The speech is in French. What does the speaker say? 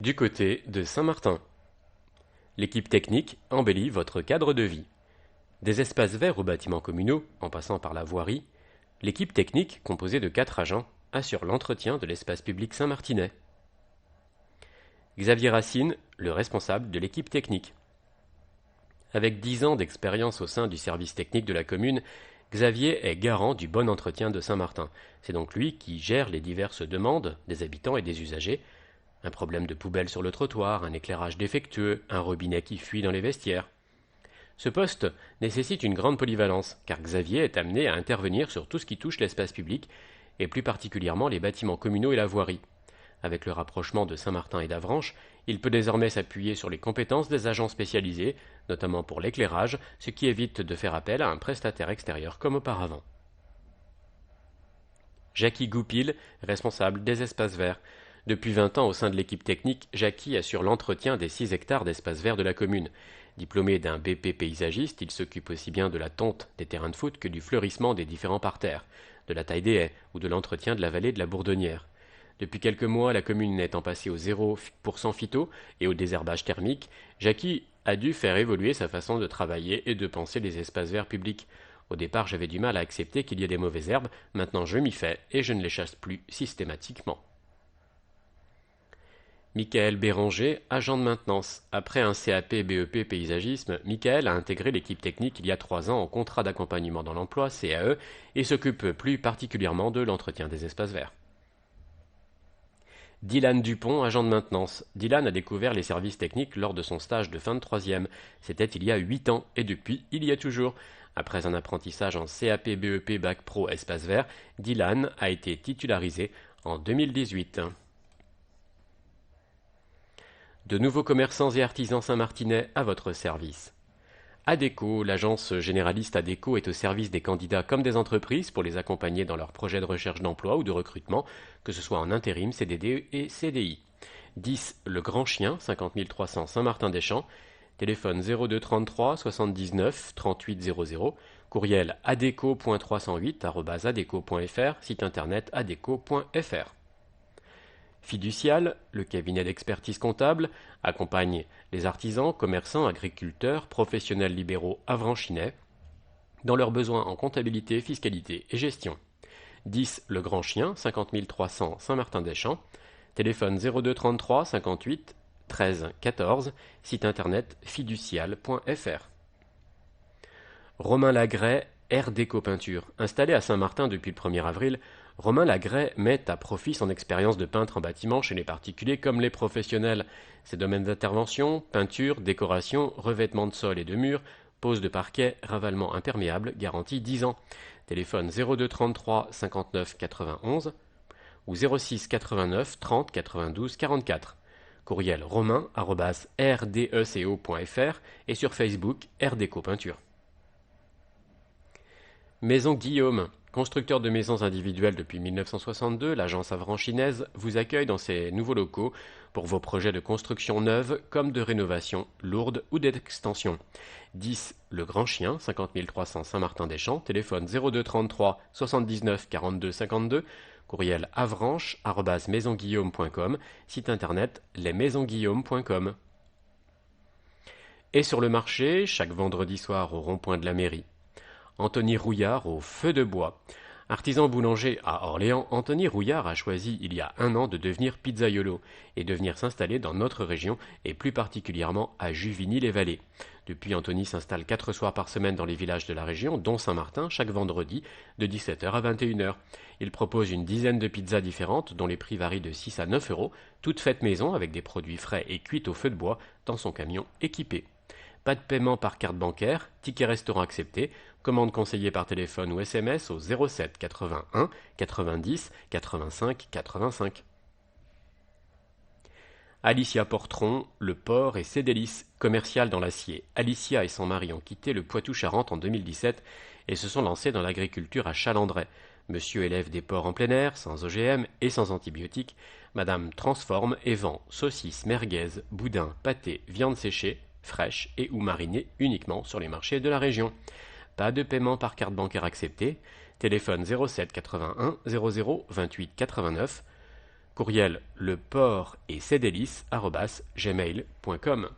du côté de Saint-Martin. L'équipe technique embellit votre cadre de vie. Des espaces verts aux bâtiments communaux, en passant par la voirie, l'équipe technique, composée de 4 agents, assure l'entretien de l'espace public saint-martinais. Xavier Racine, le responsable de l'équipe technique. Avec 10 ans d'expérience au sein du service technique de la commune, Xavier est garant du bon entretien de Saint-Martin. C'est donc lui qui gère les diverses demandes des habitants et des usagers. Un problème de poubelle sur le trottoir, un éclairage défectueux, un robinet qui fuit dans les vestiaires. Ce poste nécessite une grande polyvalence, car Xavier est amené à intervenir sur tout ce qui touche l'espace public, et plus particulièrement les bâtiments communaux et la voirie. Avec le rapprochement de Saint-Martin et d'Avranches, il peut désormais s'appuyer sur les compétences des agents spécialisés, notamment pour l'éclairage, ce qui évite de faire appel à un prestataire extérieur comme auparavant. Jackie Goupil, responsable des espaces verts. Depuis 20 ans au sein de l'équipe technique, Jackie assure l'entretien des 6 hectares d'espaces verts de la commune. Diplômé d'un BP paysagiste, il s'occupe aussi bien de la tonte des terrains de foot que du fleurissement des différents parterres, de la taille des haies ou de l'entretien de la vallée de la Bourdonnière. Depuis quelques mois, la commune étant passée au 0% phyto et au désherbage thermique, Jackie a dû faire évoluer sa façon de travailler et de penser les espaces verts publics. Au départ, j'avais du mal à accepter qu'il y ait des mauvaises herbes, maintenant je m'y fais et je ne les chasse plus systématiquement. Michael Béranger, agent de maintenance. Après un CAP BEP paysagisme, Michael a intégré l'équipe technique il y a 3 ans en contrat d'accompagnement dans l'emploi, CAE, et s'occupe plus particulièrement de l'entretien des espaces verts. Dylan Dupont, agent de maintenance. Dylan a découvert les services techniques lors de son stage de fin de 3e. C'était il y a 8 ans, et depuis, il y a toujours. Après un apprentissage en CAP BEP Bac Pro Espace Vert, Dylan a été titularisé en 2018. De nouveaux commerçants et artisans saint-martinais à votre service. ADECO, l'agence généraliste ADECO est au service des candidats comme des entreprises pour les accompagner dans leurs projets de recherche d'emploi ou de recrutement, que ce soit en intérim, CDD et CDI. 10 Le Grand Chien, 50 300 Saint-Martin-des-Champs, téléphone 02 33 79 38 00, courriel adeco.308@adeco.fr, site internet adeco.fr. Fiducial, le cabinet d'expertise comptable, accompagne les artisans, commerçants, agriculteurs, professionnels libéraux avranchinais dans leurs besoins en comptabilité, fiscalité et gestion. 10 Le Grand Chien, 50 300 Saint-Martin-des-Champs, téléphone 02 33 58 13 14, site internet fiducial.fr. Romain Lagret, Air Déco Peinture. Installé à Saint-Martin depuis le 1er avril, Romain Lagret met à profit son expérience de peintre en bâtiment chez les particuliers comme les professionnels. Ses domaines d'intervention, peinture, décoration, revêtement de sol et de murs, pose de parquet, ravalement imperméable, garantie 10 ans. Téléphone 02 33 59 91 ou 06 89 30 92 44. Courriel romain@rdeco.fr et sur Facebook Déco Peinture. Maison Guillaume, constructeur de maisons individuelles depuis 1962, l'agence avranchinaise vous accueille dans ses nouveaux locaux pour vos projets de construction neuve comme de rénovation lourde ou d'extension. 10 Le Grand Chien, 50 300 Saint-Martin-des-Champs, téléphone 02 33 79 42 52, courriel avranche@maisonguillaume.com, site internet lesmaisonsguillaume.com. Et sur le marché, chaque vendredi soir au rond-point de la mairie. Anthony Rouillard au feu de bois. Artisan boulanger à Orléans, Anthony Rouillard a choisi il y a 1 an de devenir pizzaiolo et de venir s'installer dans notre région et plus particulièrement à Juvigny-les-Vallées. Depuis, Anthony s'installe 4 soirs par semaine dans les villages de la région, dont Saint-Martin, chaque vendredi de 17h à 21h. Il propose une dizaine de pizzas différentes dont les prix varient de 6 à 9 euros, toutes faites maison avec des produits frais et cuites au feu de bois dans son camion équipé. Pas de paiement par carte bancaire, ticket restaurant accepté, commande conseillée par téléphone ou SMS au 07 81 90 85 85. Alicia Portron, le porc et ses délices, commerciale dans l'acier. Alicia et son mari ont quitté le Poitou-Charentes en 2017 et se sont lancés dans l'agriculture à Chalandray. Monsieur élève des porcs en plein air, sans OGM et sans antibiotiques. Madame transforme et vend saucisses, merguez, boudins, pâtés, viande séchée, fraîche et ou marinée uniquement sur les marchés de la région. Pas de paiement par carte bancaire accepté. Téléphone 07 81 00 28 89. Courriel leport et ses délices@gmail.com.